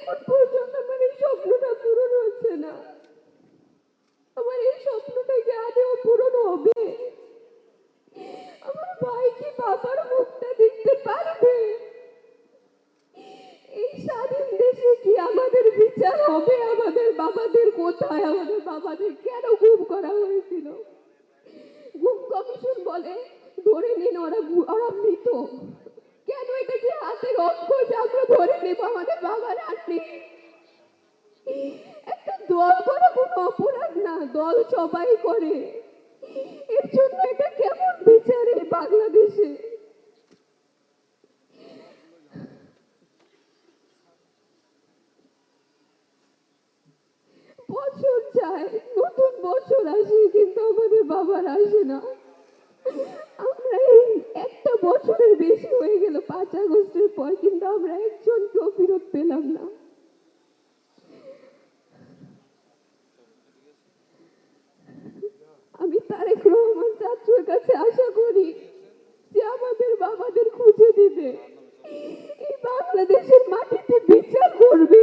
এখন পর্যন্ত আমার এই স্বপ্নটা পূরণ হচ্ছে না। আমার এই স্বপ্নটা কি আদেও পূরণ হবে? আমার ভাই কি বাবার মুখটা দেখতে পারবে? এই স্বাধীন দেশে কি আমাদের বিচার হবে? আমাদের বাবাদের কোথায়? আমাদের বাবাদের কেন গুম করা হয়েছিল? গুম কমিশন বলে ধরে নিন ওরা মৃত। কেন এটা কি হাতের অঙ্ক যে আমরা ধরে নেব আমাদের বাবার আর নেই? একটা দল করা কোনো অপরাধ না, দল সবাই করে। এর জন্য এটা কেমন বিচারে বাংলাদেশে? বছর যায়, নতুন বছর আসে, কিন্তু আমাদের বাবার আসে না। আমরা এই একটা বছরের বেশি হয়ে গেল 5 আগস্টের পর, কিন্তু আমরা একজনকেও ফেরত পেলাম না। আমি তারেক রহমান চাচুর কাছে আশা করি যে আমাদের বাবাদের খুঁজে দিবে, এই বাংলাদেশের মাটিতে বিচার করবে।